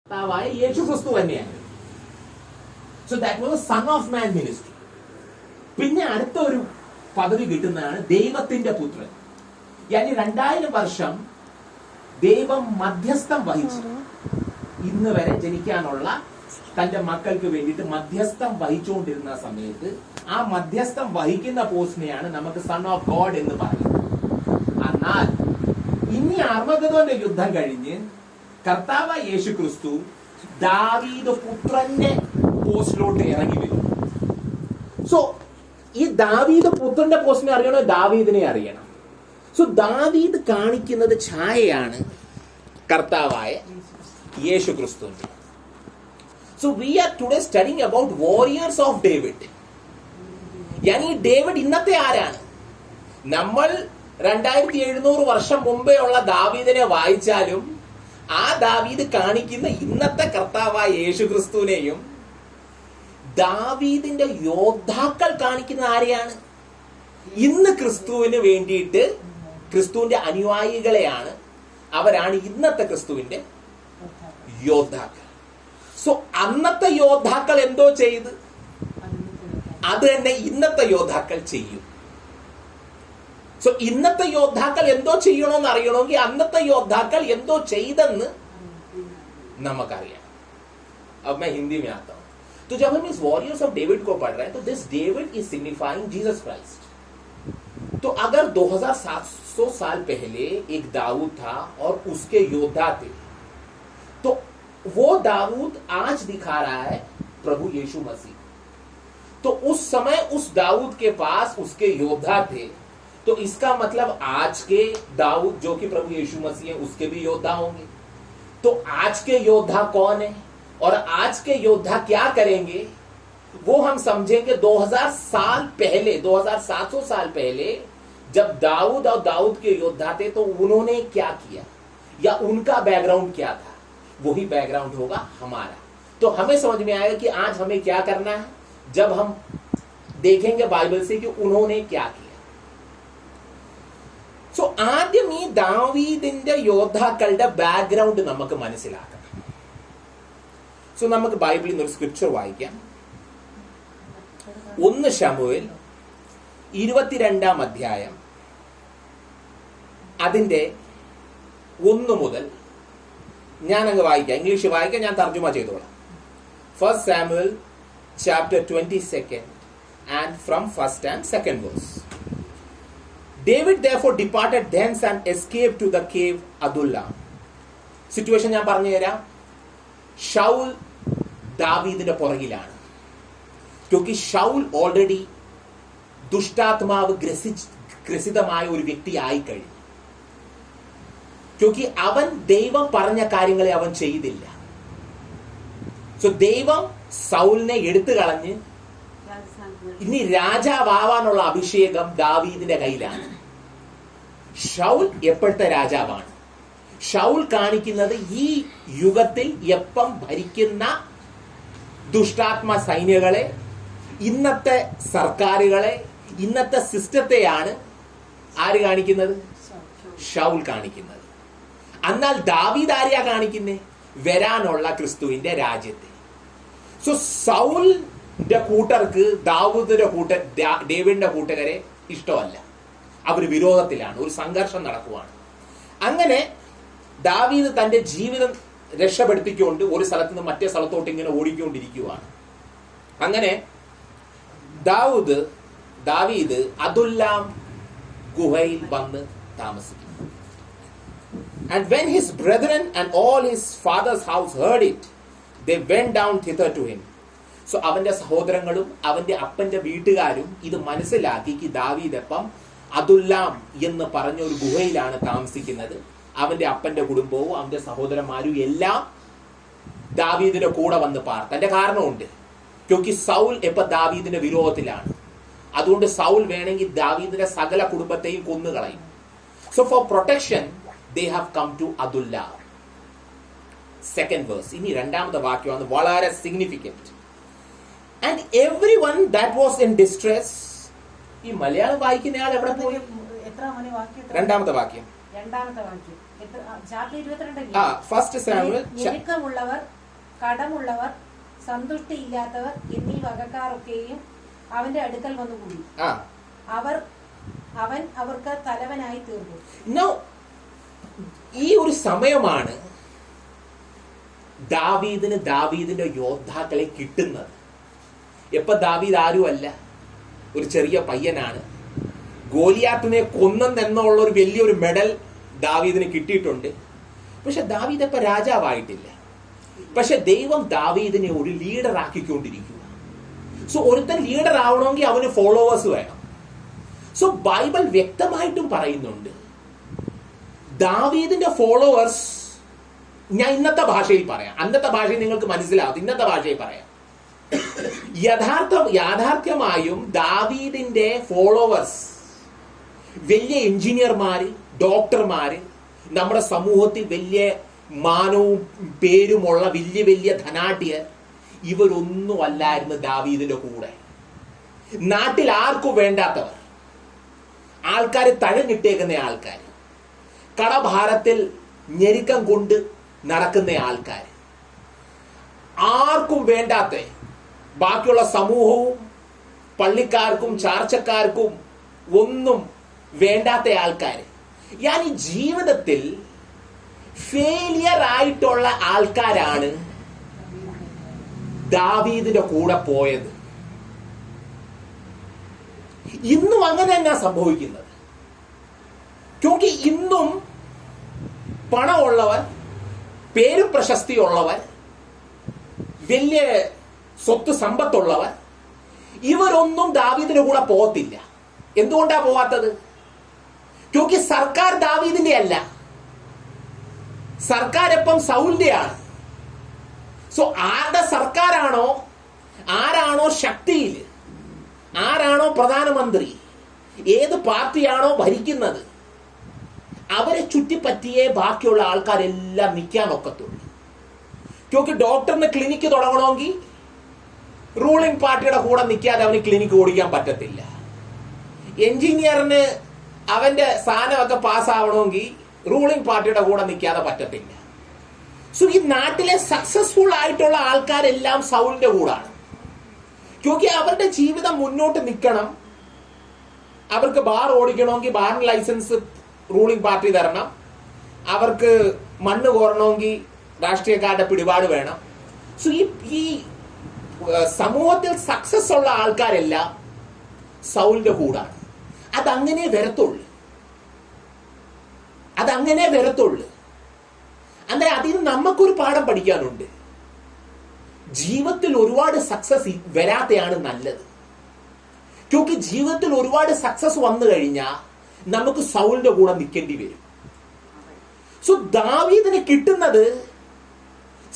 കർത്താവായ യേശുക്രിസ്തു തന്നെയാണ്. So that was son of man ministry. പിന്നെ അടുത്ത ഒരു പദവി കിട്ടുന്നതാണ് ദൈവത്തിന്റെ പുത്രൻ. yani 2000 വർഷം ദൈവം മധ്യസ്ഥം വഹിച്ചു ഇന്ന് വരെ ജനിക്കാനുള്ള തന്റെ മക്കൾക്ക് വേണ്ടിയിട്ട് മധ്യസ്ഥം വഹിച്ചുകൊണ്ടിരുന്ന സമയത്ത് ആ മധ്യസ്ഥം വഹിക്കുന്ന പോസ്റ്റിനെയാണ് നമുക്ക് സൺ ഓഫ് ഗോഡ് എന്ന് പറയുന്നത്. എന്നാൽ ഇനി അർമ്മഗദോന്റെ യുദ്ധം കഴിഞ്ഞ് കർത്താവ് യേശു ക്രിസ്തു ദാവീദ് പുത്രന്റെ പോസ്റ്റിലോട്ട് ഇറങ്ങി വരും. സോ ഈ ദാവീദ് പുത്രന്റെ പോസ്റ്റിനെ അറിയണോ ദാവീദിനെ അറിയണം. സോ ദാവീദ് കാണിക്കുന്നത് ഛായയാണ് കർത്താവായ യേശു ക്രിസ്തുവിന്റെ. So we are today studying about warriors of David. ഈ ഡേവിഡ് ഇന്നത്തെ ആരാണ്? നമ്മൾ 2700 വർഷം മുമ്പേ ഉള്ള ദാവീദിനെ വായിച്ചാലും ആ ദാവീദ് കാണിക്കുന്ന ഇന്നത്തെ കർത്താവായ യേശു ക്രിസ്തുവിനെയും ദാവീദിന്റെ യോദ്ധാക്കൾ കാണിക്കുന്ന ആരെയാണ്? ഇന്ന് ക്രിസ്തുവിന് വേണ്ടിയിട്ട് ക്രിസ്തുവിന്റെ അനുയായികളെയാണ്. അവരാണ് ഇന്നത്തെ ക്രിസ്തുവിന്റെ യോദ്ധാക്കൾ. സോ അന്നത്തെ യോദ്ധാക്കൾ എന്തോ ചെയ്ത് അത് തന്നെ ഇന്നത്തെ യോദ്ധാക്കൾ ചെയ്യും. സോ ഇന്നത്തെ യോദ്ധാക്കൾ എന്തോ ചെയ്യണമെന്ന് അറിയണമെങ്കിൽ അന്നത്തെ യോദ്ധാക്കൾ എന്തോ ചെയ്തെന്ന് നമുക്കറിയാം. अब मैं हिंदी में आता हूं. तो जब हम इस वॉरियर्स ऑफ डेविड को पढ़ रहे हैं तो this David is signifying Jesus Christ. तो अगर 2700 साल पहले एक दाऊद था और उसके योद्धा थे, तो वो दाऊद आज दिखा रहा है प्रभु यीशु मसीह. तो उस समय उस दाऊद के पास उसके योद्धा थे. तो इसका मतलब आज के दाऊद जो कि प्रभु यीशु मसीह है उसके भी योद्धा होंगे. तो आज के योद्धा कौन है और आज के योद्धा क्या करेंगे वो हम समझेंगे. 2000 साल पहले 2700 साल पहले जब दाऊद और दाऊद के योद्धा थे तो उन्होंने क्या किया या उनका बैकग्राउंड क्या था, वही बैकग्राउंड होगा हमारा. तो हमें समझ में आएगा कि आज हमें क्या करना है जब हम देखेंगे बाइबल से कि उन्होंने क्या किया. സോ ആദ്യം ഈ ദാവീദിന്റെ യോദ്ധാക്കളുടെ ബാക്ക്ഗ്രൗണ്ട് നമുക്ക് മനസ്സിലാക്കണം. സോ നമുക്ക് ബൈബിളിൽ നിന്ന് ഒരു സ്ക്രിപ്ചർ വായിക്കാം. 1 ശമൂവേൽ 22 അധ്യായം അതിന്റെ 1 മുതൽ ഞാൻ അങ്ങ് വായിക്കാം. ഇംഗ്ലീഷ് വായിക്കാം, ഞാൻ തർജ്ജമ ചെയ്തോളാം. 1 Samuel chapter 22 and from 1st and 2nd verse. David therefore departed thence and escaped to the cave Adullam. Situation ഞാൻ പറഞ്ഞു തരാം. ഷൗൽ ദാവീദിന്റെ പുറകിലാണ്. ക്യോंकि ഷൗൽ ഓൾറെഡി ദുഷ്ടാത്മാവ് ഗ്രസിതമായ ഒരു വ്യക്തി ആയി കഴിഞ്ഞു. ക്യോंकि അവൻ ദൈവം പറഞ്ഞ കാര്യങ്ങളെ അവൻ ചെയ്തില്ല. സോ ദൈവം സൗലിനെ എടുത്തു കളഞ്ഞ് ഇനി രാജാവാനുള്ള അഭിഷേകം ദാവീദിന്റെ കയ്യിലാണ്. ഷൗൽ എപ്പോഴത്തെ രാജാവാണ്? ഷൗൽ കാണിക്കുന്നത് ഈ യുഗത്തിൽ എപ്പം ഭരിക്കുന്ന ദുഷ്ടാത്മ സൈന്യങ്ങളെ, ഇന്നത്തെ സർക്കാരുകളെ, ഇന്നത്തെ സിസ്റ്റത്തെയാണ് ആര് കാണിക്കുന്നത്? ഷൗൽ കാണിക്കുന്നത്. എന്നാൽ ദാവീദ് ആരെയാ കാണിക്കുന്നത്? വരാനുള്ള ക്രിസ്തുവിന്റെ രാജ്യത്തെ. സോ സൗലിന്റെ കൂട്ടർക്ക് ഡേവിഡിന്റെ കൂട്ടുകാരെ ഇഷ്ടമല്ല. അവർ വിരോധത്തിലാണ്. ഒരു സംഘർഷം നടക്കുവാണ്. അങ്ങനെ ദാവീദ് തന്റെ ജീവിതം രക്ഷപ്പെടുത്തിക്കൊണ്ട് ഒരു സ്ഥലത്ത് നിന്ന് മറ്റേ സ്ഥലത്തോട്ട് ഇങ്ങനെ ഓടിക്കൊണ്ടിരിക്കുകയാണ്. അങ്ങനെ ദാവീദ് അദുല്ലാം ഗുഹയിൽ വന്ന് താമസിക്കുന്നു. And when his brethren and all his father's house heard it, they went down thither to him. So അവന്റെ സഹോദരങ്ങളും അവന്റെ അപ്പന്റെ വീട്ടുകാരും ഇത് മനസ്സിലാക്കി ദാവീദ് എപ്പം അദുല്ലാം എന്ന് പറഞ്ഞ ഒരു ഗുഹയിലാണ് താമസിക്കുന്നത്. അവന്റെ അപ്പന്റെ കുടുംബവും അവന്റെ സഹോദരന്മാരും എല്ലാം ദാവീദിന്റെ കൂടെ വന്ന് തന്റെ കാരണമുണ്ട്. ക്യോंकि സൗൽ എപ്പോ ദാവീദിന്റെ വിരോധത്തിലാണ്. അതുകൊണ്ട് സൗൽ വേണമെങ്കിൽ ദാവീദിന്റെ സകല കുടുംബത്തെയും കൊന്നുകളയും. So for protection they have come to Adullam. 2nd verse. ഇനി രണ്ടാമത്തെ വാക്യമാണ് വളരെ significant. And everyone that was in distress. ഈ മലയാളം വായിക്കുന്നയാൾ എവിടെ പോയി? രണ്ടാമത്തെ വാക്യം ചാപ്റ്റർ 22 ഫസ്റ്റ് സാമുവൽ. ഞെരുക്കമുള്ളവർ, കടമുള്ളവർ, സന്തുഷ്ടിയില്ലാത്തവർ എന്നീ വകക്കാരൊക്കെയും അവന്റെ അടുക്കൽ വന്നുകൂടി. അവൻ അവർക്ക് തലവനായി തീർന്നു. ഈ ഒരു സമയമാണ് ദാവീദിന്റെ യോദ്ധാക്കളെ കിട്ടുന്നത്. എപ്പോ ദാവീദ് ആരുമല്ല, ഒരു ചെറിയ പയ്യനാണ്. ഗോലിയാത്തിനെ കൊന്നെന്നുള്ള ഒരു വലിയൊരു മെഡൽ ദാവീദിന് കിട്ടിയിട്ടുണ്ട്. പക്ഷെ ദാവീദ് ഇപ്പൊ രാജാവായിട്ടില്ല. പക്ഷെ ദൈവം ദാവീദിനെ ഒരു ലീഡർ ആക്കിക്കൊണ്ടിരിക്കുക. സോ ഒരുത്തൻ ലീഡർ ആവണമെങ്കിൽ അവന് ഫോളോവേഴ്സ് വേണം. സോ ബൈബിൾ വ്യക്തമായിട്ടും പറയുന്നുണ്ട്, ദാവീദിന്റെ ഫോളോവേഴ്സ്, ഞാൻ ഇന്നത്തെ ഭാഷയിൽ പറയാം, അന്നത്തെ ഭാഷയിൽ നിങ്ങൾക്ക് മനസ്സിലാവും, ഇന്നത്തെ ഭാഷയിൽ പറയാം. യാഥാർത്ഥ്യമായും ദാവീദിന്റെ ഫോളോവേഴ്സ് വലിയ എഞ്ചിനീയർമാര്, ഡോക്ടർമാര്, നമ്മുടെ സമൂഹത്തിൽ വലിയ മാനവും പേരുമുള്ള വലിയ വലിയ ധനാഢ്യർ, ഇവരൊന്നും അല്ലായിരുന്നു ദാവീദിന്റെ കൂടെ. നാട്ടിൽ ആർക്കും വേണ്ടാത്തവർ, ആൾക്കാർ തഴഞ്ഞിട്ടേക്കുന്ന ആൾക്കാർ, കടഭാരത്തിൽ ഞെരുക്കം കൊണ്ട് നടക്കുന്ന ആൾക്കാർ, ആർക്കും വേണ്ടാത്ത, ബാക്കിയുള്ള സമൂഹവും പള്ളിക്കാർക്കും ചാർച്ചക്കാർക്കും ഒന്നും വേണ്ടാത്ത ആൾക്കാർ, ഞാൻ ഈ ജീവിതത്തിൽ ഫെയിലിയർ ആയിട്ടുള്ള ആൾക്കാരാണ് ദാവീദിന്റെ കൂടെ പോയത്. ഇന്നും അങ്ങനെ തന്നെ സംഭവിക്കുന്നത്. ക്യോങ്കി ഇന്നും പണമുള്ളവർ, പേരും പ്രശസ്തിയുള്ളവർ, വലിയ സ്വത്ത് സമ്പത്തുള്ളവർ, ഇവരൊന്നും ദാവീദിന്റെ കൂടെ പോകത്തില്ല. എന്തുകൊണ്ടാ പോവാത്തത്? ക്യോങ്കി സർക്കാർ ദാവീദിന്റെ അല്ല, സർക്കാർ എപ്പം സൗലിന്റെ ആണ്. സോ ആരുടെ സർക്കാരാണോ, ആരാണോ ശക്തിയിൽ, ആരാണോ പ്രധാനമന്ത്രി, ഏത് പാർട്ടിയാണോ ഭരിക്കുന്നത്, അവരെ ചുറ്റിപ്പറ്റിയേ ബാക്കിയുള്ള ആൾക്കാരെല്ലാം നിൽക്കാൻ ഒക്കത്തുള്ളൂ. ക്യോങ്കി ഡോക്ടറിന് ക്ലിനിക്ക് തുടങ്ങണമെങ്കിൽ റൂളിംഗ് പാർട്ടിയുടെ കൂടെ നിൽക്കാതെ അവന് ക്ലിനിക്ക് ഓടിക്കാൻ പറ്റത്തില്ല. എഞ്ചിനീയറിന് അവന്റെ സ്ഥാനമൊക്കെ പാസ്സാവണമെങ്കിൽ റൂളിംഗ് പാർട്ടിയുടെ കൂടെ നിൽക്കാതെ പറ്റത്തില്ല. സോ ഈ നാട്ടിലെ സക്സസ്ഫുൾ ആയിട്ടുള്ള ആൾക്കാരെല്ലാം സൗലിന്റെ കൂടാണ്. ക്യോങ്കി അവരുടെ ജീവിതം മുന്നോട്ട് നിൽക്കണം. അവർക്ക് ബാർ ഓടിക്കണമെങ്കിൽ ബാറിന് ലൈസൻസ് റൂളിംഗ് പാർട്ടി തരണം. അവർക്ക് മണ്ണ് കോരണമെങ്കിൽ രാഷ്ട്രീയക്കാരുടെ പിടിപാട് വേണം. സോ ഈ സമൂഹത്തിൽ സക്സസ് ഉള്ള ആൾക്കാരെല്ലാം സൗലിന്റെ കൂടാണ്. അതങ്ങനെ വരത്തുള്ളൂ. അന്നേരം അതിൽ നിന്ന് നമുക്കൊരു പാഠം പഠിക്കാനുണ്ട്. ജീവിതത്തിൽ ഒരുപാട് സക്സസ് വരാതെയാണ് നല്ലത്. ക്യോങ്കി ജീവിതത്തിൽ ഒരുപാട് സക്സസ് വന്നു കഴിഞ്ഞാൽ നമുക്ക് സൗലിന്റെ കൂടെ നിൽക്കേണ്ടി വരും. സോ ദാവീദിന് കിട്ടുന്നത്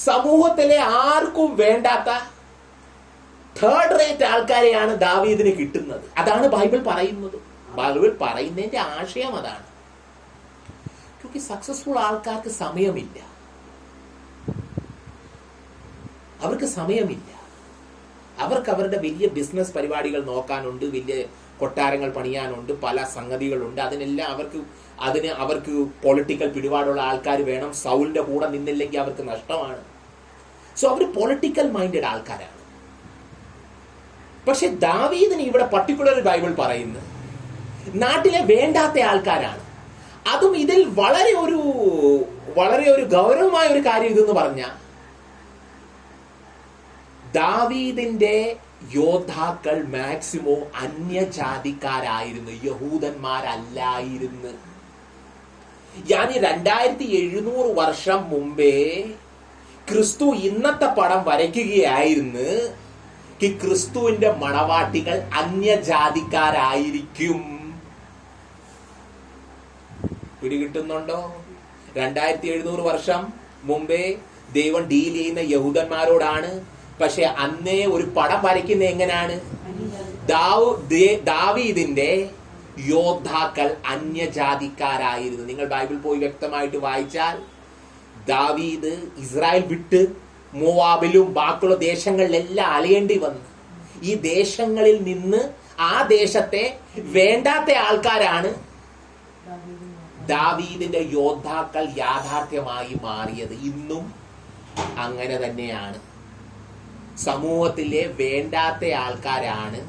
സമൂഹത്തിലെ ആർക്കും വേണ്ടാത്ത തേർഡ് റേറ്റ് ആൾക്കാരെയാണ് ദാവീദിന് കിട്ടുന്നത്. അതാണ് ബൈബിൾ പറയുന്നത്. ബൈബിൾ പറയുന്നതിന്റെ ആശയം അതാണ്. ക്യോങ്കി സക്സസ്ഫുൾ ആൾക്കാർക്ക് സമയമില്ല. അവർക്ക് സമയമില്ല. അവർക്ക് അവരുടെ വലിയ ബിസിനസ് പരിപാടികൾ നോക്കാനുണ്ട്, വലിയ കൊട്ടാരങ്ങൾ പണിയാനുണ്ട്, പല സംഗതികളുണ്ട്. അവർക്ക് പൊളിറ്റിക്കൽ പിടിപാടുള്ള ആൾക്കാർ വേണം. സൗലിന്റെ കൂടെ നിന്നില്ലെങ്കിൽ അവർക്ക് നഷ്ടമാണ്. സോ അവർ പൊളിറ്റിക്കൽ മൈൻഡഡ് ആൾക്കാരാണ്. പക്ഷെ ദാവീദിന് ഇവിടെ പർട്ടിക്കുലർ ബൈബിൾ പറയുന്നത് നാട്ടിലെ വേണ്ടാത്ത ആൾക്കാരാണ്. അതും ഇതിൽ വളരെ ഒരു ഗൗരവമായ ഒരു കാര്യം ഇതെന്ന് പറഞ്ഞാൽ, ദാവീദിന്റെ യോദ്ധാക്കൾ മാക്സിമം അന്യജാതിക്കാരായിരുന്നു, യഹൂദന്മാരല്ലായിരുന്നു. ഞാൻ 2700 വർഷം മുമ്പേ ക്രിസ്തു ഇന്നത്തെ പടം വരയ്ക്കുകയായിരുന്നു. ക്രിസ്തുവിന്റെ മണവാട്ടികൾ അന്യജാതിക്കാരായിരിക്കും. പിടികിട്ടുന്നുണ്ടോ? 2700 വർഷം മുമ്പേ ദൈവം ഡീൽ ചെയ്യുന്ന യഹൂദന്മാരോടാണ്. പക്ഷെ അന്നേ ഒരു പടം വരയ്ക്കുന്ന എങ്ങനെയാണ്? ദാവീദിന്റെ യോദ്ധാക്കൾ അന്യജാതിക്കാരായിരുന്നു. നിങ്ങൾ ബൈബിൾ പോയി വ്യക്തമായിട്ട് വായിച്ചാൽ, ദാവീദ് ഇസ്രായേൽ വിട്ട് മോവാബിലും ബാക്കിയുള്ള ദേശങ്ങളിലെല്ലാം അലയേണ്ടി വന്നു. ഈ ദേശങ്ങളിൽ നിന്ന് ആ ദേശത്തെ വേണ്ടാത്ത ആൾക്കാരാണ് ദാവീദിന്റെ യോദ്ധാക്കൾ യാഥാർത്ഥ്യമായി മാറിയത്. ഇന്നും അങ്ങനെ തന്നെയാണ്. സമൂഹത്തിലെ വേണ്ടാത്ത ആൾക്കാരാണ്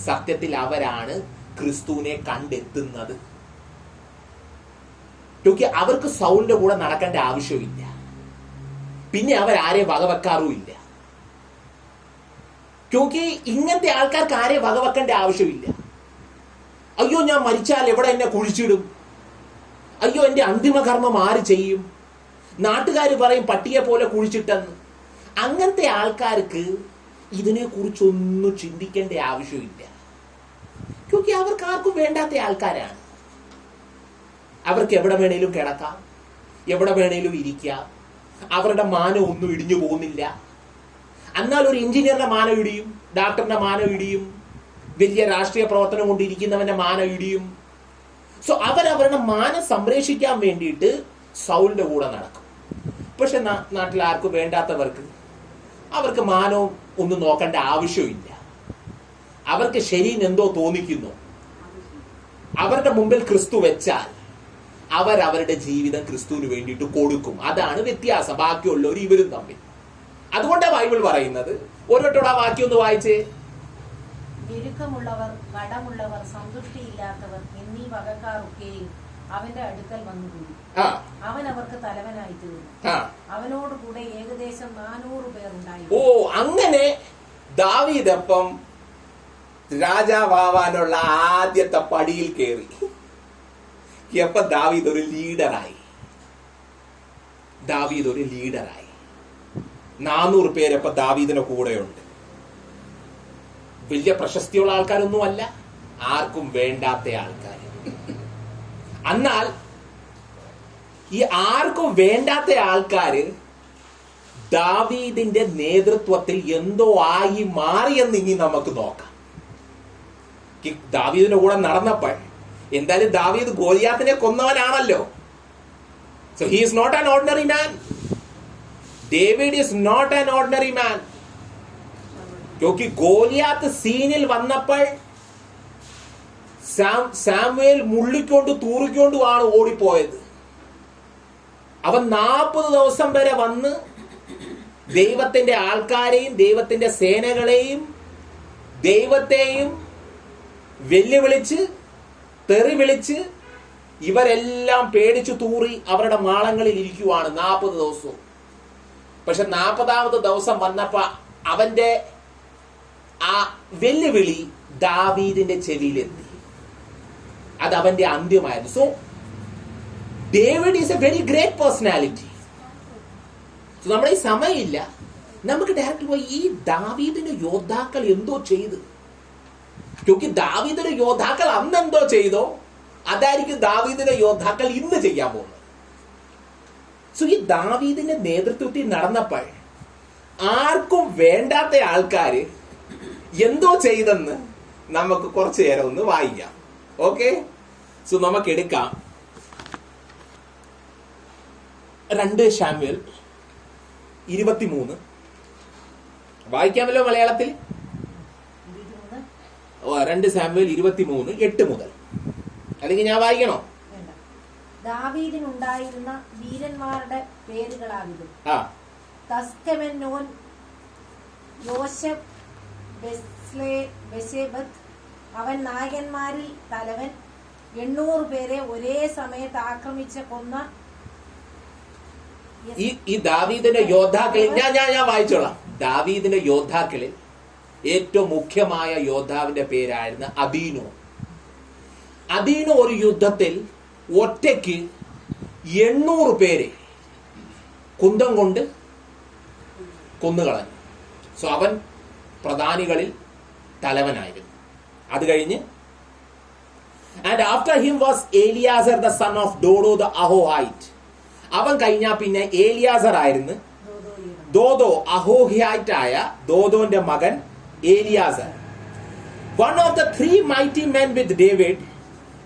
സത്യത്തിൽ അവരാണ് ക്രിസ്തുവിനെ കണ്ടെത്തുന്നത്. അവർക്ക് സൗലിന്റെ കൂടെ നടക്കേണ്ട ആവശ്യമില്ല. പിന്നെ അവരാരെ വകവെക്കാറുമില്ല. ഇങ്ങനത്തെ ആൾക്കാർക്ക് ആരെ വകവെക്കേണ്ട ആവശ്യമില്ല. അയ്യോ, ഞാൻ മരിച്ചാൽ എവിടെ എന്നെ കുഴിച്ചിടും, അയ്യോ എന്റെ അന്തിമകർമ്മം ആര് ചെയ്യും, നാട്ടുകാർ പറയും പട്ടിയെ പോലെ കുഴിച്ചിട്ടെന്ന്. അങ്ങനത്തെ ആൾക്കാർക്ക് ഇതിനെ കുറിച്ചൊന്നും ചിന്തിക്കേണ്ട ആവശ്യമില്ല. അവർക്ക് ആർക്കും വേണ്ടാത്ത ആൾക്കാരാണ്. അവർക്ക് എവിടെ വേണേലും കിടക്കാം, എവിടെ വേണേലും ഇരിക്കാം. അവരുടെ മാനം ഒന്നും ഇടിഞ്ഞു പോകുന്നില്ല. എന്നാൽ ഒരു എഞ്ചിനീയറുടെ മാനം ഇടിയും, ഡോക്ടറിന്റെ മാനം ഇടിയും, വലിയ രാഷ്ട്രീയ പ്രവർത്തനം കൊണ്ടിരിക്കുന്നവന്റെ മാനം ഇടിയും. സോ അവരവരുടെ മാനം സംരക്ഷിക്കാൻ വേണ്ടിയിട്ട് സൗലിന്റെ കൂടെ നടക്കും. പക്ഷെ നാട്ടിൽ ആർക്കും വേണ്ടാത്തവർക്ക് അവർക്ക് മാനവും ഒന്നും നോക്കേണ്ട ആവശ്യമില്ല. അവർക്ക് ശരീരം എന്തോ തോന്നിക്കുന്നു, അവരുടെ മുമ്പിൽ ക്രിസ്തു വെച്ചാൽ അവരവരുടെ ജീവിതം ക്രിസ്തുവിന് വേണ്ടിയിട്ട് കൊടുക്കും. അതാണ് വ്യത്യാസം ബാക്കിയുള്ളവർ ഇവരും തമ്മിൽ. അതുകൊണ്ടാണ് ബൈബിൾ പറയുന്നത്. ഓരോട്ടോട് ആ വാക്യം ഒന്ന് വായിച്ചേ. ഞെരുക്കമുള്ളവർ, കടമുള്ളവർ, സന്തുഷ്ടിയില്ലാത്തവർ എന്നീ വകക്കാരൊക്കെയും അവന്റെ അടുക്കൽ വന്നുകൂടി. അവൻ അവർക്ക് തലവനായി തീർന്നു. അവനോട് കൂടെ ഏകദേശം 400 പേർ ഉണ്ടായി. ഓ, അങ്ങനെ ദാവീദപ്പം രാജാവാനുള്ള ആദ്യത്തെ പടിയിൽ കയറി. എപ്പം ദാവീദ് ഒരു ലീഡറായി. 400 പേരപ്പം ദാവീദിന്റെ കൂടെയുണ്ട്. വലിയ പ്രശസ്തിയുള്ള ആൾക്കാരൊന്നുമല്ല, ആർക്കും വേണ്ടാത്ത ആൾക്കാർ. എന്നാൽ ഈ ആർക്കും വേണ്ടാത്ത ആൾക്കാര് ദാവീദിന്റെ നേതൃത്വത്തിൽ എന്തോ ആയി മാറിയെന്ന് ഇനി നമുക്ക് നോക്കാം. ദാവീദിന്റെ കൂടെ നടന്നപ്പോൾ എന്തായാലും ദാവീദ് ഗോലിയാത്തിനെ കൊന്നവനാണല്ലോ. So he is not an ordinary man. David is not an ordinary man. ഗോലിയാത്ത് സീനിൽ വന്നപ്പോൾ സാമുവേൽ മുള്ളിക്കൊണ്ട് തൂറിക്കൊണ്ടുമാണ് ഓടിപ്പോയത്. അവൻ 40 ദിവസം വരെ വന്ന് ദൈവത്തിന്റെ ആൾക്കാരെയും ദൈവത്തിന്റെ സേനകളെയും ദൈവത്തെയും വെല്ലുവിളിച്ച് തെറി വിളിച്ച് ഇവരെല്ലാം പേടിച്ചു തൂറി അവരുടെ മാളങ്ങളിൽ ഇരിക്കുവാണ് 40 ദിവസവും. പക്ഷെ 40ാമത്തെ ദിവസം വന്നപ്പോ അവന്റെ ആ വെല്ലുവിളി ദാവീദിന്റെ ചെവിയിലെത്തി. അത് അവന്റെ അന്ത്യമായിരുന്നു. So David is a very great personality. നമ്മുടെ ഈ സമയമില്ല, നമുക്ക് ഡയറക്റ്റ് പോയി ഈ ദാവീദിന്റെ യോദ്ധാക്കൾ എന്തോ ചെയ്ത്. ദാവീദിന്റെ യോദ്ധാക്കൾ അന്ന് എന്തോ ചെയ്തോ അതായിരിക്കും ദാവീദിന്റെ യോദ്ധാക്കൾ ഇന്ന് ചെയ്യാൻ പോകുന്നത്. സോ ഈ ദാവീദിന്റെ നേതൃത്വത്തിൽ നടന്നപ്പോൾ ആർക്കും വേണ്ടാത്ത ആൾക്കാര് എന്തോ ചെയ്തെന്ന് നമുക്ക് കുറച്ചു നേരം ഒന്ന് വായിക്കാം. ഓക്കെ, സോ നമുക്ക് എടുക്കാം 2 ശമൂവേൽ 23. വായിക്കാമല്ലോ മലയാളത്തിൽ. 2 ശമൂവേൽ 23 8 മുതൽ. അല്ലെങ്കിൽ ഞാൻ വായിക്കണോ? ദാവീദിനുണ്ടായിരുന്ന വീരന്മാരുടെ പേരുകളാണിത്. തസ്കെമെന്നോൻ, യോശബ്, ബെശെബത്ത്. അവൻ നായകന്മാരിൽ തലവൻ. 800 പേരെ ഒരേ സമയത്ത് ആക്രമിച്ച് കൊന്ന ഈ ദാവീദിന്റെ യോദ്ധാക്കളിൽ ഞാൻ വായിച്ചോളാം. ദാവീദിന്റെ യോദ്ധാക്കളിൽ ഏറ്റവും മുഖ്യമായ യോദ്ധാവിന്റെ പേരായിരുന്നു അദീനോ. അദീനോ ഒരു യുദ്ധത്തിൽ ഒറ്റയ്ക്ക് 800 പേരെ കുന്തം കൊണ്ട് കൊന്നുകളഞ്ഞു. സോ അവൻ പ്രധാനികളിൽ തലവനായിരുന്നു. അത് കഴിഞ്ഞ് and after him was Eleazar the son of Dodo the Ahohite. അവൻ കഴിഞ്ഞാൽ പിന്നെ ഏലിയാസർ ആയിരുന്നു. ദോദോ അഹോഹൈറ്റ് ആയ ദോദോന്റെ മകൻ Eliezer. One of the 3 mighty men with David,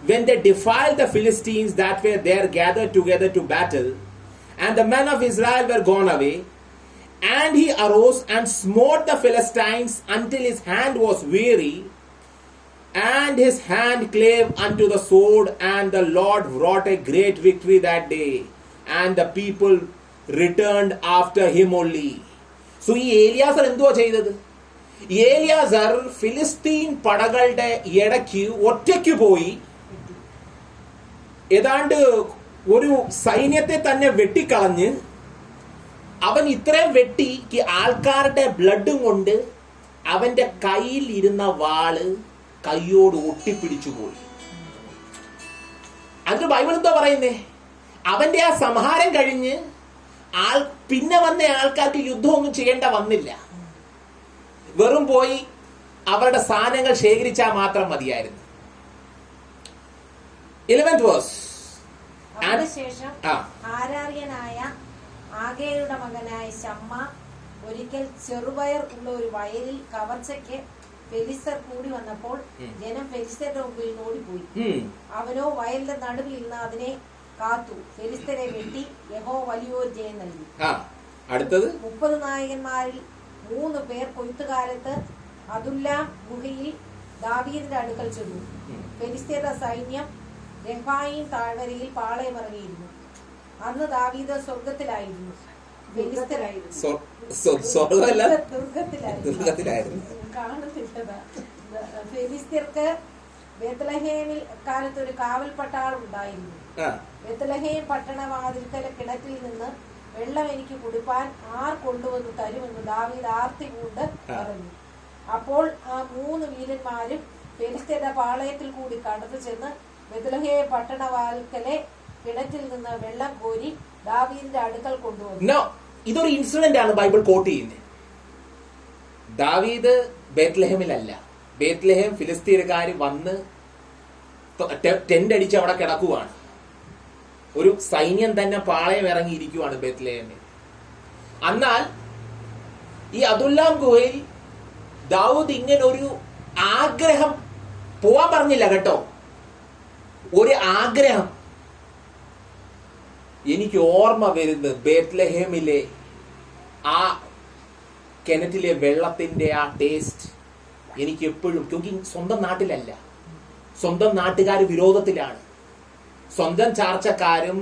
when they defiled the Philistines that were there gathered together to battle, and the men of Israel were gone away, and he arose and smote the Philistines until his hand was weary, And his hand clave unto the sword, and the Lord wrought a great victory that day, and the people returned after him only. So ഈ ഏലിയാസർ എന്തുവാ ചെയ്തത്? ഏലിയാസർ ഫിലിസ്തീൻ പടകളുടെ ഇടയ്ക്ക് ഒറ്റയ്ക്ക് പോയി ഏതാണ്ട് ഒരു സൈന്യത്തെ തന്നെ വെട്ടിക്കളഞ്ഞ്, അവൻ ഇത്രയും വെട്ടി ആൾക്കാരുടെ ബ്ലഡും കൊണ്ട് അവന്റെ കയ്യിൽ ഇരുന്ന വാള് കയ്യോട് ഒട്ടിപ്പിടിച്ചു പോയി. അതിന് ബൈബിൾ എന്താ പറയുന്നേ? അവന്റെ ആ സംഹാരം കഴിഞ്ഞ് പിന്നെ വന്ന ആൾക്കാർക്ക് യുദ്ധമൊന്നും ചെയ്യേണ്ട വന്നില്ല. വെറും പോയി അവരുടെ സാധനങ്ങൾ ശേഖരിച്ചാൽ മാത്രം മതിയായിരുന്നു. 11th verse. അതിനുശേഷം ആരാര്യനായ ആഗേയുടെ മകനായ ശമ്മ ഒരിക്കൽ ചെറുപയർ ഉള്ള ഒരു വയലിൽ കവർച്ചയ്ക്ക് ഫെലിസ്തർ കൂടി വന്നപ്പോൾ ജനം ഫെലിസ്തരുടെ മുമ്പിൽ ഓടിപ്പോയി. അവനോ വയലിന്റെ നടുവിൽ നിന്ന് അതിനെ കാത്തു ഫെലിസ്തരെ വെട്ടി യഹോവ വലിയൊരു ജയം നൽകി. അടുത്തത് 30 നായകന്മാരിൽ 3 പേർ കൊയ്ത്തുകാലത്ത് അദുല്ലാം ഗുഹയിൽ ദാവീദിന്റെ അടുക്കൽ ചെന്നു. ഫെലിസ്ത്യരുടെ സൈന്യം രഫായീം താഴ്വരയിൽ പാളയമിറങ്ങിയിരുന്നു. അന്ന് ദാവീദ് സ്വർഗത്തിലായിരുന്നു. ഫെലിസ്ത്യർക്ക് ബേത്ലഹേമിൽ കാലത്ത് ഒരു കാവൽ പട്ടാളം ഉണ്ടായിരുന്നു. ബേത്ലഹേം പട്ടണവാതിൽക്കൽ കിണറ്റിൽ നിന്ന് വെള്ളം എനിക്ക് കുടിപ്പാൻ ആർ കൊണ്ടുവന്ന് തരുമെന്ന് ദാവീദ് ആർത്തി കൊണ്ട് പറഞ്ഞു. അപ്പോൾ ആ 3 വീരന്മാരും ഫെലിസ്ത്യരുടെ പാളയത്തിൽ കൂടി കടന്നു ചെന്ന് ബേത്ലഹേം പട്ടണവാതിൽക്കലെ കിണറ്റിൽ നിന്ന് വെള്ളം കോരി ദാവീദിന്റെ അടുക്കൽ കൊണ്ടുവന്നു. ഇതൊരു ഇൻസിഡന്റ് ആണ് ബൈബിൾ കോട്ട് ചെയ്യുന്നത്. ദാവീദ് ബേത്ലഹേമിലല്ല. ബേത്ലഹേം ഫിലിസ്തീൻകാർ വന്ന് ടെന്റ് അടിച്ച് അവിടെ കിടക്കുവാണ്. ഒരു സൈന്യം തന്നെ പാളയം ഇറങ്ങിയിരിക്കുവാണ് ബേത്ലഹേമിൽ. എന്നാൽ ഈ അദുല്ലാം ഗുഹയിൽ ദാവൂദ് ഇങ്ങനെ ഒരു ആഗ്രഹം, പോവാൻ പറഞ്ഞില്ല കേട്ടോ, ഒരു ആഗ്രഹം. എനിക്ക് ഓർമ്മ വരുന്നത് ബേത്ലഹേമിലെ ആ കിണറ്റിലെ വെള്ളത്തിന്റെ ആ ടേസ്റ്റ് എനിക്ക് എപ്പോഴും, സ്വന്തം നാട്ടിലല്ല, സ്വന്തം നാട്ടുകാർ വിരോധത്തിലാണ്, സ്വന്തം ചാർച്ചക്കാരും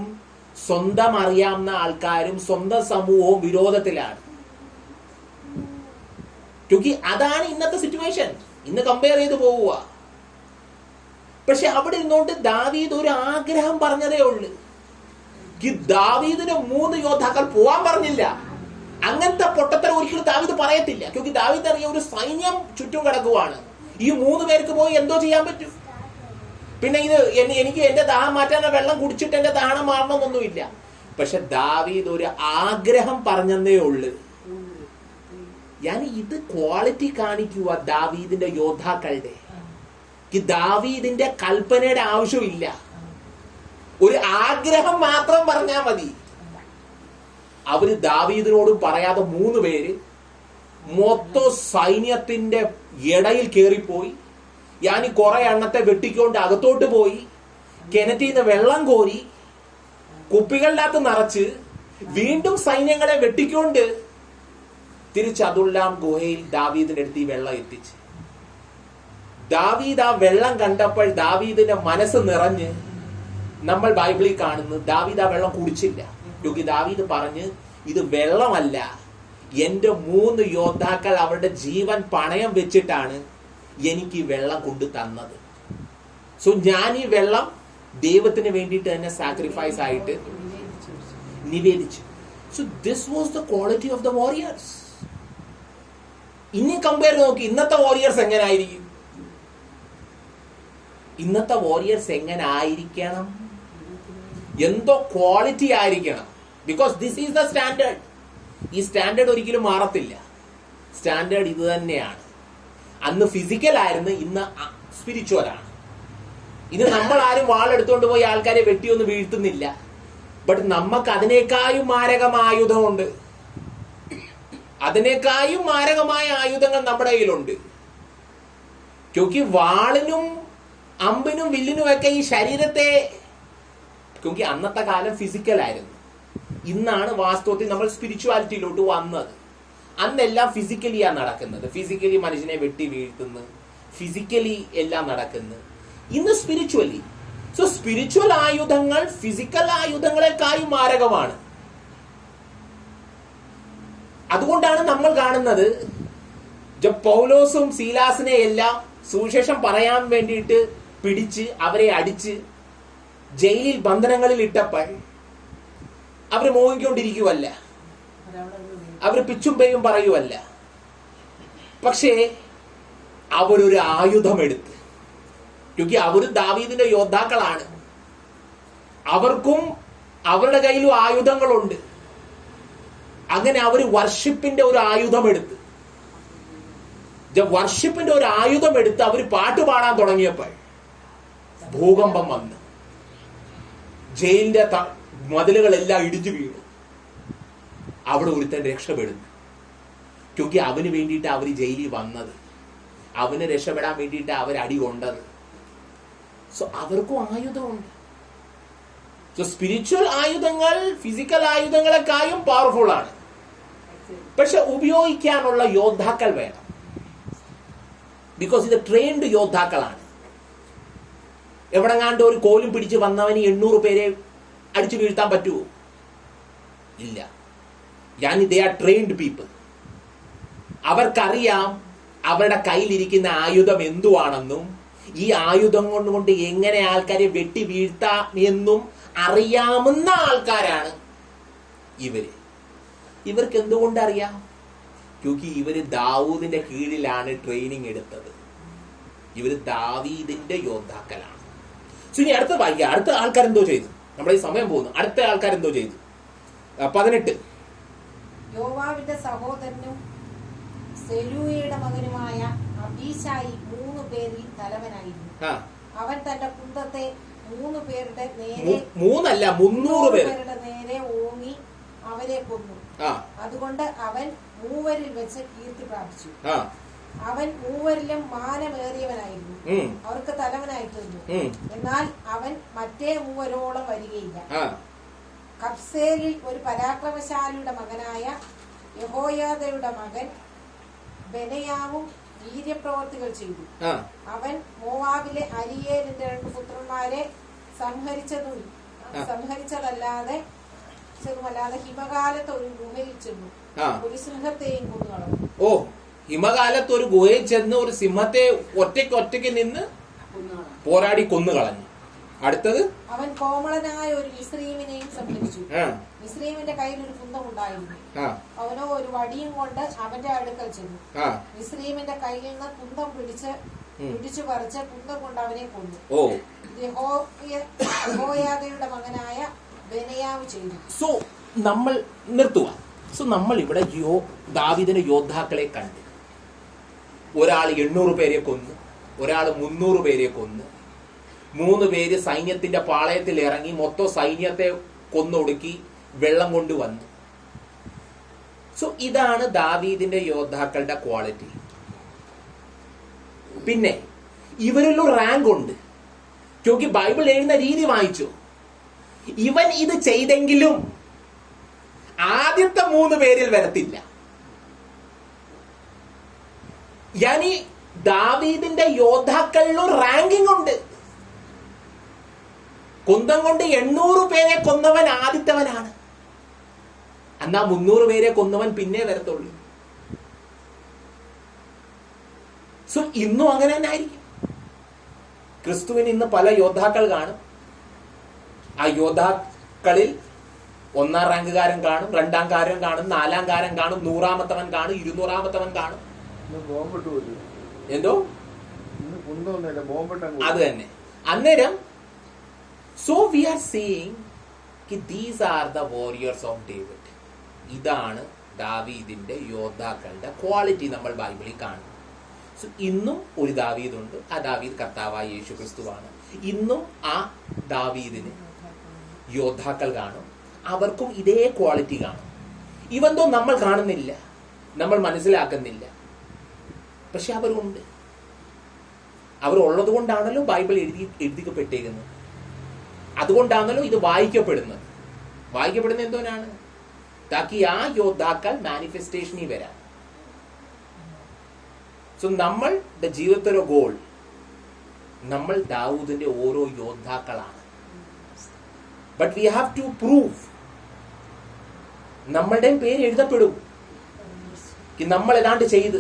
സ്വന്തം അറിയാവുന്ന ആൾക്കാരും സ്വന്തം സമൂഹവും വിരോധത്തിലാണ്. അതാണ് ഇന്നത്തെ സിറ്റുവേഷൻ. ഇന്ന് കമ്പയർ ചെയ്ത് പോവുക. പക്ഷെ അവിടെ ഇരുന്നോണ്ട് ദാവീദ് ഒരു ആഗ്രഹം പറഞ്ഞതേ ഉള്ളൂ. ദാവീദിന് 3 യോദ്ധാക്കൾ പോവാൻ പറഞ്ഞില്ല. അങ്ങനത്തെ പൊട്ടത്തരം ഒരിക്കലും ദാവീദ് പറയത്തില്ല. ദാവീദ് അറിയാം ഒരു സൈന്യം ചുറ്റും കിടക്കുവാണ്. ഈ 3 പേർക്ക് പോയി എന്തോ ചെയ്യാൻ പറ്റും? പിന്നെ എനിക്ക് എന്റെ ദാഹം മാറ്റാൻ വെള്ളം കുടിച്ചിട്ട് എന്റെ ദാഹം മാറണമെന്നൊന്നുമില്ല. പക്ഷെ ദാവീദ് ഒരു ആഗ്രഹം പറഞ്ഞതേ ഉള്ളു. ഇത് ക്വാളിറ്റി കാണിക്കുക ദാവീദിന്റെ യോദ്ധാക്കളുടെ. ദാവീദിന്റെ കൽപ്പനയുടെ ആവശ്യമില്ല, ഒരു ആഗ്രഹം മാത്രം പറഞ്ഞാൽ മതി. അവര് ദാവീദിനോടും പറയാതെ 3 പേര് മൊത്തം സൈന്യത്തിന്റെ ഇടയിൽ കയറിപ്പോയി. കുറെ എണ്ണത്തെ വെട്ടിക്കൊണ്ട് അകത്തോട്ട് പോയി കിണറ്റിൽ നിന്ന് വെള്ളം കോരി കുപ്പികളിനകത്ത് നിറച്ച് വീണ്ടും സൈന്യങ്ങളെ വെട്ടിക്കൊണ്ട് തിരിച്ച് അദുല്ലാം ഗുഹയിൽ ദാവീദിന്റെ അടുത്ത് ഈ വെള്ളം എത്തിച്ച്. ദാവീദ് ആ വെള്ളം കണ്ടപ്പോൾ ദാവീദിന്റെ മനസ്സ് നിറഞ്ഞ് നമ്മൾ ബൈബിളിൽ കാണുന്നു, ദാവീദ് ആ വെള്ളം കുടിച്ചില്ല. ദാവീദ് പറഞ്ഞ്, ഇത് വെള്ളമല്ല, എന്റെ 3 യോദ്ധാക്കൾ അവരുടെ ജീവൻ പണയം വെച്ചിട്ടാണ് എനിക്ക് ഈ വെള്ളം കൊണ്ടു തന്നത്. സോ ഞാൻ ഈ വെള്ളം ദൈവത്തിന് വേണ്ടിയിട്ട് തന്നെ സാക്രിഫൈസ് ആയിട്ട് നിവേദിച്ചു. So this was the quality of the warriors. ഇനി കമ്പയർ നോക്കി ഇന്നത്തെ വാരിയേഴ്സ് എങ്ങനെ ആയിരിക്കും? ഇന്നത്തെ വാരിയേഴ്സ് എങ്ങനെ ആയിരിക്കണം? എന്തോ ക്വാളിറ്റി ആയിരിക്കണം. Because this is the standard. ഈ സ്റ്റാൻഡേർഡ് ഒരിക്കലും മാറത്തില്ല. സ്റ്റാൻഡേർഡ് ഇത് തന്നെയാണ്. അന്ന് ഫിസിക്കൽ ആയിരുന്നു, ഇന്ന് സ്പിരിച്വൽ ആണ്. ഇത് നമ്മൾ ആരും വാളെടുത്തോണ്ട് പോയി ആൾക്കാരെ വെട്ടിയൊന്നും വീഴ്ത്തുന്നില്ല. ബട്ട് നമുക്ക് അതിനേക്കാളും മാരകമായ ആയുധമുണ്ട്. അതിനേക്കാളും മാരകമായ ആയുധങ്ങൾ നമ്മുടെ കയ്യിലുണ്ട്. വാളിനും അമ്പിനും വില്ലിനും ഒക്കെ ഈ ശരീരത്തെ, അന്നത്തെ കാലം ഫിസിക്കൽ ആയിരുന്നു. ഇന്നാണ് വാസ്തവത്തിൽ നമ്മൾ സ്പിരിച്വാലിറ്റിയിലോട്ട് വന്നത്. അന്നെല്ലാം ഫിസിക്കലിയാണ് നടക്കുന്നത്. ഫിസിക്കലി മനുഷ്യനെ വെട്ടി വീഴ്ത്തുന്നു, ഫിസിക്കലി എല്ലാം നടക്കുന്നത്. ഇന്ന് സ്പിരിച്വലി. സോ സ്പിരിച്വൽ ആയുധങ്ങൾ ഫിസിക്കൽ ആയുധങ്ങളെക്കാളും മാരകമാണ്. അതുകൊണ്ടാണ് നമ്മൾ കാണുന്നത് പൗലോസും സീലാസിനെ എല്ലാം സുവിശേഷം പറയാൻ വേണ്ടിയിട്ട് പിടിച്ച് അവരെ അടിച്ച് ജയിലിൽ ബന്ധനങ്ങളിൽ ഇട്ടപ്പോൾ അവർ മോഹിക്കൊണ്ടിരിക്കുവല്ല, അവർ പിച്ചും പേയും പറയുവല്ല. പക്ഷേ അവരൊരു ആയുധമെടുത്ത്, അവർ ദാവീദിന്റെ യോദ്ധാക്കളാണ്, അവർക്കും അവരുടെ കയ്യിലും ആയുധങ്ങളുണ്ട്. അങ്ങനെ അവർ വർഷിപ്പിന്റെ ഒരു ആയുധമെടുത്ത് അവർ പാട്ട് പാടാൻ തുടങ്ങിയപ്പോൾ ഭൂകമ്പം വന്ന് ജയിലിന്റെ മതിലുകളെല്ലാം ഇടിച്ചു വീണു. അവിടെ ഒരുത്തൻ രക്ഷപ്പെടുന്നു. അവന് വേണ്ടിയിട്ട് അവർ ജയിലിൽ വന്നത്, അവന് രക്ഷപ്പെടാൻ വേണ്ടിയിട്ട് അവർ അടി കൊണ്ടത്. സോ അവർക്കും ആയുധമുണ്ട്. സോ സ്പിരിച്വൽ ആയുധങ്ങൾ ഫിസിക്കൽ ആയുധങ്ങളെക്കാളും പവർഫുൾ ആണ്. പക്ഷെ ഉപയോഗിക്കാനുള്ള യോദ്ധാക്കൾ വേണം. ബിക്കോസ് ഇത് ട്രെയിൻഡ് യോദ്ധാക്കളാണ്. എവിടെങ്ങാണ്ട് ഒരു കോലും പിടിച്ച് വന്നവന് 800 പേരെ അടിച്ചു വീഴ്ത്താൻ പറ്റുമോ? ഇല്ല. They are trained people. അവർക്കറിയാം അവരുടെ കയ്യിലിരിക്കുന്ന ആയുധം എന്തുവാണെന്നും ഈ ആയുധം കൊണ്ട് എങ്ങനെ ആൾക്കാരെ വെട്ടി വീഴ്ത്താം എന്നും അറിയാവുന്ന ആൾക്കാരാണ് ഇവര്. ഇവർക്ക് എന്തുകൊണ്ട് അറിയാം? ഇവര് ദാവൂദിന്റെ കീഴിലാണ് ട്രെയിനിങ് എടുത്തത്. ഇവര് ദാവീദിന്റെ യോദ്ധാക്കളാണ്. ഇനി അടുത്ത വായിക്കുക. അടുത്ത ആൾക്കാരെന്തോ ചെയ്തു? നമ്മുടെ ഈ സമയം പോകുന്നു. അടുത്ത ആൾക്കാരെന്തോ ചെയ്തു? 18. യോവാബിന്റെ സഹോദരനും സെരൂയയുടെ മകനുമായ അബീശായി 3 പേരിൽ തലവനായിരുന്നു. അവൻ തന്റെ കുന്തത്തെ 3 പേരുടെ നേരെ 300 പേരുടെ നേരെ ഓങ്ങി അവരെ കൊന്നു. അതുകൊണ്ട് അവൻ 3 വെച്ച് കീർത്തി പ്രാപിച്ചു. അവൻ 3 മാനമേറിയവനായിരുന്നു, അവർക്ക് തലവനായി തീർന്നു. എന്നാൽ അവൻ മറ്റേ 3 വരികയില്ല. കബ്സേലിൽ ഒരു പരാക്രമശാലിയുടെ മകനായ യഹോയാദയുടെ മകൻ ബെനയാവും വീര്യപ്രവർത്തികൾ ചെയ്തു. അവൻ മോവാബിലെ അരിയേലിന്റെ 2 പുത്രന്മാരെ സംഹരിച്ചതല്ലാതെ ഹിമകാലത്ത് ഒരു ഗുഹയിൽ ചെന്നു ഒരു സിംഹത്തെയും കൊന്നുകളഞ്ഞു. ഹിമകാലത്ത് ഒരു ഗുഹയിൽ ചെന്ന് ഒരു സിംഹത്തെ ഒറ്റയ്ക്ക് നിന്ന് പോരാടി കൊന്നുകളഞ്ഞു. അടുത്തത്, അവൻ കോമളനായ ഒരു മിസ്രീമിനെയും സംഹരിച്ചു. മിസ്രീമിന്റെ കയ്യിൽ ഒരു കുന്തം ഉണ്ടായിരുന്നു. അവനോ ഒരു വടിയും കൊണ്ട് അവന്റെ അടുക്കൽ ചെന്നു. മിസ്രീമിന്റെ കയ്യിൽ നിന്ന് കുന്തം പിടിച്ചു പറിച്ച് കുന്തം കൊണ്ട് അവനെ കൊന്നു. യഹോയാദയുടെ മകനായ ബെനയാവ് ചെയ്തു. സോ നമ്മൾ നിർത്തുക. സോ നമ്മൾ ഇവിടെ ദാവീദിന്റെ യോദ്ധാക്കളെ കണ്ട്, ഒരാൾ 800 പേരെ കൊന്നു, ഒരാൾ 300 പേരെ കൊന്നു, 3 പേര് സൈന്യത്തിന്റെ പാളയത്തിൽ ഇറങ്ങി മൊത്തം സൈന്യത്തെ കൊന്നൊടുക്കി വെള്ളം കൊണ്ടുവന്നു. സോ ഇതാണ് ദാവീദിന്റെ യോദ്ധാക്കളുടെ ക്വാളിറ്റി. പിന്നെ ഇവരിലും റാങ്ക് ഉണ്ട്. ബൈബിൾ എഴുതുന്ന രീതി വായിച്ചു. ഇവൻ ഇത് ചെയ്തെങ്കിലും ആദ്യത്തെ 3 പേരിൽ വരത്തില്ല. ദാവീദിന്റെ യോദ്ധാക്കളിലും റാങ്കിങ് ഉണ്ട്. കുന്തം കൊണ്ട് 800 പേരെ കൊന്നവൻ ആദ്യത്തവനാണ്. എന്നാ 300 പേരെ കൊന്നവൻ പിന്നെ വരത്തുള്ളൂ. സോ ഇന്നും അങ്ങനെ തന്നെ ആയിരിക്കും. ക്രിസ്തുവിന് ഇന്ന് പല യോദ്ധാക്കൾ കാണും. ആ യോദ്ധാക്കളിൽ 1ാം റാങ്കുകാരൻ കാണും, 2ാം കാരൻ കാണും, 4ാം കാരൻ കാണും, 100ാമത്തവൻ കാണും, 200ാമത്തവൻ കാണും. എന്തോ അത് തന്നെ. അന്നേരം so we are seeing these are the warriors of David. ഇതാണ് ദാവീദിന്റെ യോദ്ധാക്കളുടെ ക്വാളിറ്റി നമ്മൾ ബൈബിളിൽ കാണും. സോ ഇന്നും ഒരു ദാവീദുണ്ട്. ആ ദാവീദ് കർത്താവായ യേശു ക്രിസ്തുവാണ്. ഇന്നും ആ ദാവീദിന് യോദ്ധാക്കൾ കാണും. അവർക്കും ഇതേ ക്വാളിറ്റി കാണും. ഇവന്തോ നമ്മൾ കാണുന്നില്ല, നമ്മൾ മനസ്സിലാക്കുന്നില്ല. പക്ഷെ അവരുണ്ട്. അവരുള്ളത് കൊണ്ടാണല്ലോ ബൈബിൾ എഴുതിക്കപ്പെട്ടേക്കുന്നത്. അതുകൊണ്ടാണല്ലോ ഇത് വായിക്കപ്പെടുന്നത്. വായിക്കപ്പെടുന്നത് എന്തോനാണ്? താക്കി ആ യോദ്ധാക്കൾ മാനിഫെസ്റ്റേഷനിൽ വരാം. സോ നമ്മളുടെ ജീവിതത്തിലെ ഗോൾ, നമ്മൾ ദാവൂദിന്റെ ഓരോ യോദ്ധാക്കളാണ്. But we have to prove. നമ്മളുടെയും പേര് എഴുതപ്പെടും, നമ്മൾ ഏതാണ്ട് ചെയ്ത്.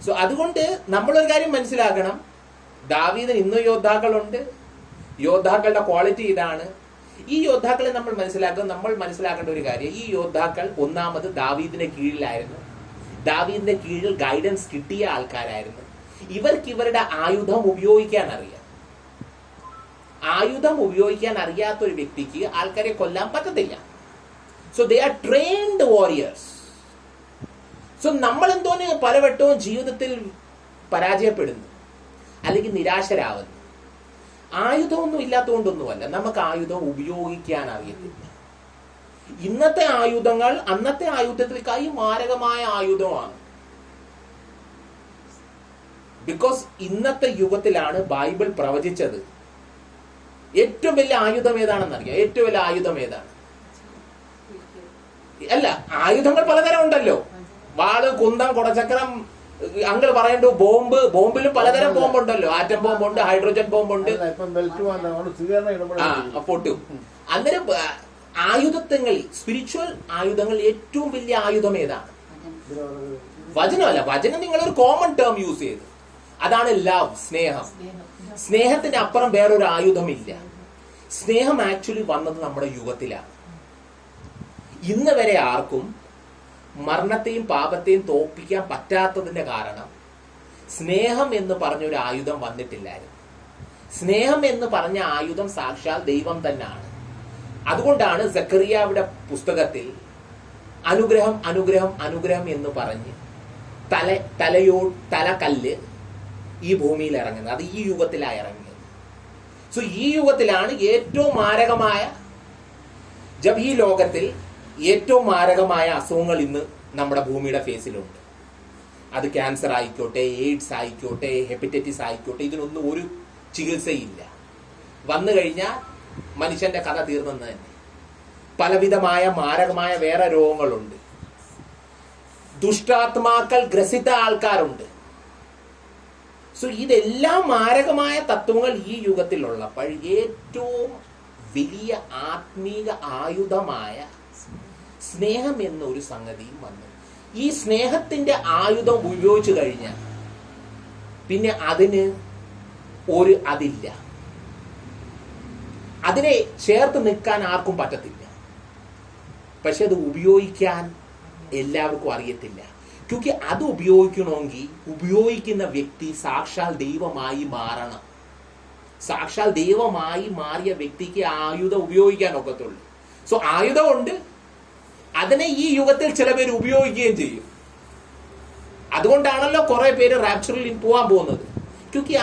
സോ അതുകൊണ്ട് നമ്മളൊരു കാര്യം മനസ്സിലാക്കണം, ദാവീദിന് ഇന്നും യോദ്ധാക്കളുണ്ട്. യോദ്ധാക്കളുടെ ക്വാളിറ്റി ഇതാണ്. ഈ യോദ്ധാക്കളെ നമ്മൾ മനസ്സിലാക്കേണ്ട ഒരു കാര്യം, ഈ യോദ്ധാക്കൾ ഒന്നാമത് ദാവീദിന്റെ കീഴിലായിരുന്നു. ദാവീദിന്റെ കീഴിൽ ഗൈഡൻസ് കിട്ടിയ ആൾക്കാരായിരുന്നു. ഇവർക്ക് ഇവരുടെ ആയുധം ഉപയോഗിക്കാൻ അറിയാം. ആയുധം ഉപയോഗിക്കാൻ അറിയാത്ത ഒരു വ്യക്തിക്ക് ആൾക്കാരെ കൊല്ലാൻ പറ്റത്തില്ല. So they are trained warriors. So നമ്മൾ എന്തോന്ന് പലവട്ടവും ജീവിതത്തിൽ പരാജയപ്പെടുന്നു, അല്ലെങ്കിൽ നിരാശരാകുന്നു. ആയുധമൊന്നും ഇല്ലാത്തതുകൊണ്ടൊന്നുമല്ല, നമുക്ക് ആയുധം ഉപയോഗിക്കാൻ അറിയത്തില്ല. ഇന്നത്തെ ആയുധങ്ങൾ അന്നത്തെ ആയുധത്തിലേക്കായി മാരകമായ ആയുധമാണ്. ബിക്കോസ് ഇന്നത്തെ യുഗത്തിലാണ് ബൈബിൾ പ്രവചിച്ചത്. ഏറ്റവും വലിയ ആയുധം ഏതാണെന്ന് അറിയാം? ഏറ്റവും വലിയ ആയുധം ഏതാണ്? അല്ല, ആയുധങ്ങൾ പലതരം ഉണ്ടല്ലോ. വാള്, കുന്തം, കുടച്ചക്രം, അങ്കിൾ പറയണ്ടു ബോംബ്. ബോംബിലും പലതരം ബോംബുണ്ടല്ലോ. ആറ്റം ബോംബുണ്ട്, ഹൈഡ്രോജൻ ബോംബുണ്ട്, പൊട്ടും. അന്നേരം ആയുധങ്ങളിൽ, സ്പിരിച്വൽ ആയുധങ്ങൾ ഏറ്റവും വലിയ ആയുധം ഏതാണ്? വചനമല്ല. വചനം നിങ്ങളൊരു കോമൺ ടേം യൂസ് ചെയ്തു, അതാണ് ലവ്, സ്നേഹം. സ്നേഹത്തിന് അപ്പുറം വേറൊരു ആയുധമില്ല. സ്നേഹം ആക്ച്വലി വന്നത് നമ്മുടെ യുഗത്തിലാണ്. ഇന്ന് വരെ ആർക്കും മരണത്തെയും പാപത്തെയും തോൽപ്പിക്കാൻ പറ്റാത്തതിന്റെ കാരണം സ്നേഹം എന്ന് പറഞ്ഞൊരു ആയുധം വന്നിട്ടില്ലായിരുന്നു. സ്നേഹം എന്ന് പറഞ്ഞ ആയുധം സാക്ഷാൽ ദൈവം തന്നെയാണ്. അതുകൊണ്ടാണ് സക്കറിയാവിടെ പുസ്തകത്തിൽ അനുഗ്രഹം അനുഗ്രഹം അനുഗ്രഹം എന്ന് പറഞ്ഞ് തലക്കല്ല് ഈ ഭൂമിയിൽ ഇറങ്ങുന്നത്. അത് ഈ യുഗത്തിലാണ് ഇറങ്ങിയത്. സോ ഈ യുഗത്തിലാണ് ഏറ്റവും മാരകമായ, ഈ ലോകത്തിൽ ഏറ്റവും മാരകമായ അസുഖങ്ങൾ ഇന്ന് നമ്മുടെ ഭൂമിയുടെ ഫേസിലുണ്ട്. അത് ക്യാൻസർ ആയിക്കോട്ടെ, എയ്ഡ്സ് ആയിക്കോട്ടെ, ഹെപ്പറ്റൈറ്റിസ് ആയിക്കോട്ടെ, ഇതിനൊന്നും ഒരു ചികിത്സയില്ല. വന്നു കഴിഞ്ഞാൽ മനുഷ്യന്റെ കഥ തീർന്നെന്ന് തന്നെ. പലവിധമായ മാരകമായ വേറെ രോഗങ്ങളുണ്ട്. ദുഷ്ടാത്മാക്കൾ ഗ്രസിത ആൾക്കാരുണ്ട്. സോ ഇതെല്ലാം മാരകമായ തത്വങ്ങൾ ഈ യുഗത്തിലുള്ളപ്പോൾ ഏറ്റവും വലിയ ആത്മീക ആയുധമായ സ്നേഹം എന്നൊരു സംഗതിയും വന്നു. ഈ സ്നേഹത്തിന്റെ ആയുധം ഉപയോഗിച്ചു കഴിഞ്ഞാൽ പിന്നെ അതിന് അതില്ല. അതിനെ ചേർത്ത് നിൽക്കാൻ ആർക്കും പറ്റത്തില്ല. പക്ഷെ അത് ഉപയോഗിക്കാൻ എല്ലാവർക്കും അറിയത്തില്ല. ക്യൂക്കി അത് ഉപയോഗിക്കണമെങ്കിൽ ഉപയോഗിക്കുന്ന വ്യക്തി സാക്ഷാൽ ദൈവമായി മാറണം. സാക്ഷാൽ ദൈവമായി മാറിയ വ്യക്തിക്ക് ആയുധം ഉപയോഗിക്കാൻ ഒക്കത്തുള്ളൂ. സോ ആയുധമുണ്ട്, അതിനെ ഈ യുഗത്തിൽ ചില പേര് ഉപയോഗിക്കുകയും ചെയ്യും. അതുകൊണ്ടാണല്ലോ കുറെ പേര് റാപ്ചറിൽ പോകാൻ പോകുന്നത്. ക്യൂക്കി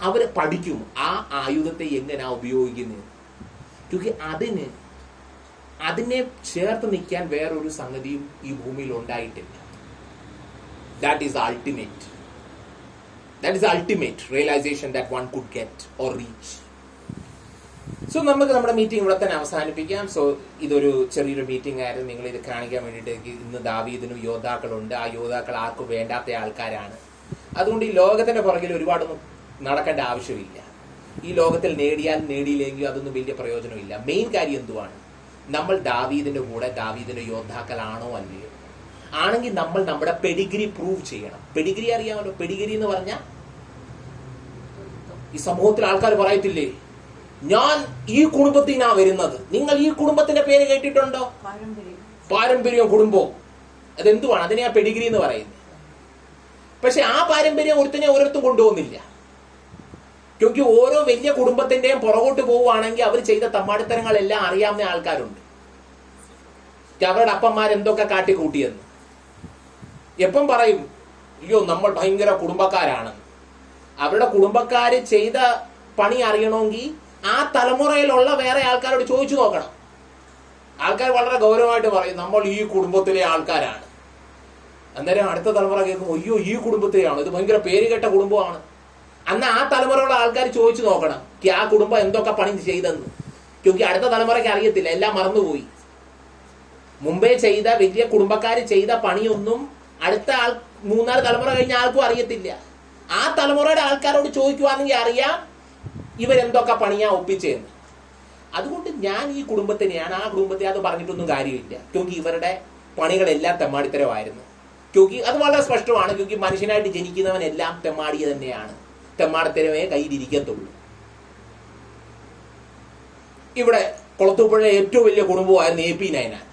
അവര് പഠിക്കും ആ ആയുധത്തെ എങ്ങനെയാ ഉപയോഗിക്കുന്നത്. ക്യൂക്കി അതിനെ ചേർത്ത് നിൽക്കാൻ വേറൊരു സംഗതിയും ഈ ഭൂമിയിൽ ഉണ്ടായിട്ടില്ല. That is ultimate realization that one could get or reach. So നമുക്ക് നമ്മുടെ മീറ്റിംഗ് ഇവിടെ തന്നെ അവസാനിപ്പിക്കാം. സോ ഇതൊരു ചെറിയൊരു മീറ്റിംഗ് ആയിരുന്നു. നിങ്ങൾ ഇത് കാണിക്കാൻ വേണ്ടിയിട്ട് ഇന്ന് ദാവീദിനും യോദ്ധാക്കളുണ്ട്. ആ യോദ്ധാക്കൾ ആർക്കും വേണ്ടാത്ത ആൾക്കാരാണ്. അതുകൊണ്ട് ഈ ലോകത്തിന്റെ പുറകിൽ ഒരുപാടൊന്നും നടക്കേണ്ട ആവശ്യമില്ല. ഈ ലോകത്തിൽ നേടിയില്ലെങ്കിലും അതൊന്നും വലിയ പ്രയോജനമില്ല. മെയിൻ കാര്യം എന്തുവാണ്? നമ്മൾ ദാവീദിന്റെ കൂടെ ദാവീദിന്റെ യോദ്ധാക്കളാണോ അല്ലയോ? ആണെങ്കിൽ നമ്മൾ നമ്മുടെ പെഡിഗ്രി പ്രൂവ് ചെയ്യണം. പെഡിഗ്രി അറിയാമല്ലോ. പെഡിഗ്രി എന്ന് പറഞ്ഞാൽ ഈ സമൂഹത്തിൽ ആൾക്കാർ പറയത്തില്ലേ, ഞാൻ ഈ കുടുംബത്തിൽ നിന്നാ വരുന്നത്. നിങ്ങൾ ഈ കുടുംബത്തിന്റെ പേര് കേട്ടിട്ടുണ്ടോ? പാരമ്പര്യം, കുടുംബം. അതെന്തുവാണ്? അതിനെ പെഡിഗ്രി എന്ന് പറയുന്നത്. പക്ഷെ ആ പാരമ്പര്യം ഓരോരുത്തും കൊണ്ടുപോകുന്നില്ല. ക്യോങ്കി ഓരോ വലിയ കുടുംബത്തിന്റെയും പുറകോട്ട് പോവുകയാണെങ്കിൽ അവർ ചെയ്ത തമ്മാടിത്തരങ്ങളെല്ലാം അറിയാവുന്ന ആൾക്കാരുണ്ട്. അവരുടെ അപ്പന്മാരെന്തൊക്കെ കാട്ടിക്കൂട്ടിയെന്ന് എപ്പം പറയും, അയ്യോ നമ്മൾ ഭയങ്കര കുടുംബക്കാരാണ്. അവരുടെ കുടുംബക്കാര് ചെയ്ത പണി അറിയണമെങ്കിൽ ആ തലമുറയിലുള്ള വേറെ ആൾക്കാരോട് ചോദിച്ചു നോക്കണം. ആൾക്കാർ വളരെ ഗൗരവമായിട്ട് പറയും നമ്മൾ ഈ കുടുംബത്തിലെ ആൾക്കാരാണ്. അന്നേരം അടുത്ത തലമുറ കേൾക്കും, അയ്യോ ഈ കുടുംബത്തിലെയാണ്, ഇത് ഭയങ്കര പേര് കേട്ട കുടുംബമാണ്. അന്ന് ആ തലമുറയുള്ള ആൾക്കാർ ചോദിച്ചു നോക്കണം ആ കുടുംബം എന്തൊക്കെ പണി ചെയ്തെന്ന്. ക്യോങ്കി അടുത്ത തലമുറയ്ക്ക് അറിയത്തില്ല, എല്ലാം മറന്നുപോയി. മുമ്പേ ചെയ്ത വലിയ കുടുംബക്കാർ ചെയ്ത പണിയൊന്നും അടുത്ത 3-4 തലമുറ കഴിഞ്ഞ ആർക്കും അറിയത്തില്ല. ആ തലമുറയുടെ ആൾക്കാരോട് ചോദിക്കുവാണെങ്കിൽ അറിയാം ഇവരെന്തൊക്കെ പണിയാ ഒപ്പിച്ചതെന്ന്. അതുകൊണ്ട് ഞാൻ ഈ കുടുംബത്തിനെയാണ്, ആ കുടുംബത്തെ അത് പറഞ്ഞിട്ടൊന്നും കാര്യമില്ല. ക്യോങ്കി ഇവരുടെ പണികളെല്ലാം തെമ്മാടിത്തരമായിരുന്നു. ക്യോങ്കി അത് വളരെ സ്പഷ്ടമാണ്. ക്യോങ്കി മനുഷ്യനായിട്ട് ജനിക്കുന്നവനെല്ലാം തെമ്മാടി തന്നെയാണ്. തെമ്മാടിത്തരമേ കയ്യിലിരിക്കത്തുള്ളൂ. ഇവിടെ കൊളത്തൂപ്പുഴ ഏറ്റവും വലിയ കുടുംബമായിരുന്നു AP നൈനാൻ.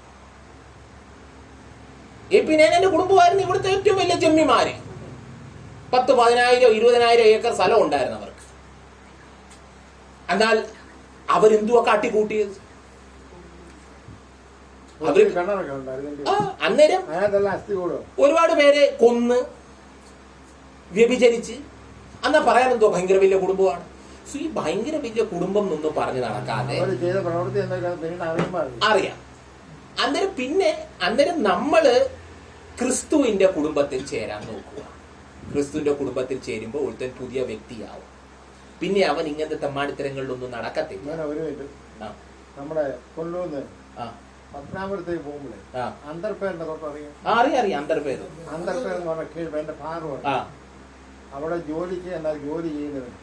AP നൈനാന്റെ കുടുംബമായിരുന്നു ഇവിടുത്തെ ഏറ്റവും വലിയ ജമ്മിമാര്. 10, 10,000, 20,000 ഏക്കർ സ്ഥലം ഉണ്ടായിരുന്നു അവർക്ക്. എന്നാൽ അവരെന്തുവാ കാട്ടിക്കൂട്ടിയത്? അന്നേരം ഒരുപാട് പേരെ കൊന്ന് വ്യഭിചരിച്ച്. എന്നാ പറയാൻ എന്തോ ഭയങ്കര വലിയ കുടുംബമാണ്. ഈ ഭയങ്കര വലിയ കുടുംബം എന്നൊന്നും പറഞ്ഞു നടക്കാതെ അറിയാം. അന്നേരം നമ്മള് ക്രിസ്തുവിന്റെ കുടുംബത്തിൽ ചേരാൻ നോക്കുക. ക്രിസ്തുവിന്റെ കുടുംബത്തിൽ ചേരുമ്പോൾ ഒരുത്തൻ പുതിയ വ്യക്തിയാവും. പിന്നെ അവൻ ഇങ്ങനത്തെ തെമ്മാടിത്തരങ്ങളിലൊന്നും നടക്കത്തില്ല. നമ്മുടെ കൊല്ലൂന്ന് പത്തനാപുരത്തേക്ക് പോകുമ്പോഴേ അന്തർപേരിന്റെ തൊട്ടറിയാം. അറിയാം അന്തർപേര്. അന്തർപേർ എന്ന് പറഞ്ഞ കീഴ് എന്റെ ഭാഗമാണ്. അവിടെ ജോലിക്ക് എന്നാൽ ജോലി ചെയ്യുന്നവൻ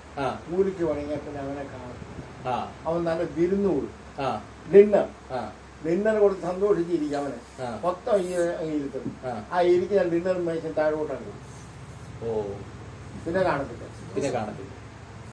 കൂലിക്ക് വണങ്ങിയാൽ പിന്നെ അവനെ കാണും. അവൻ നല്ല വിരുന്ന് കൊടുക്കും. ഡിന്നർ കൊടുത്ത് സന്തോഷിച്ചിരിക്കും. അവനെ മൊത്തം ഇരുത്തും. ആ ഇരിക്കുന്ന ഡിന്നർ മേശം താഴോട്ടാണ്. പിന്നെ കാണത്തില്ല.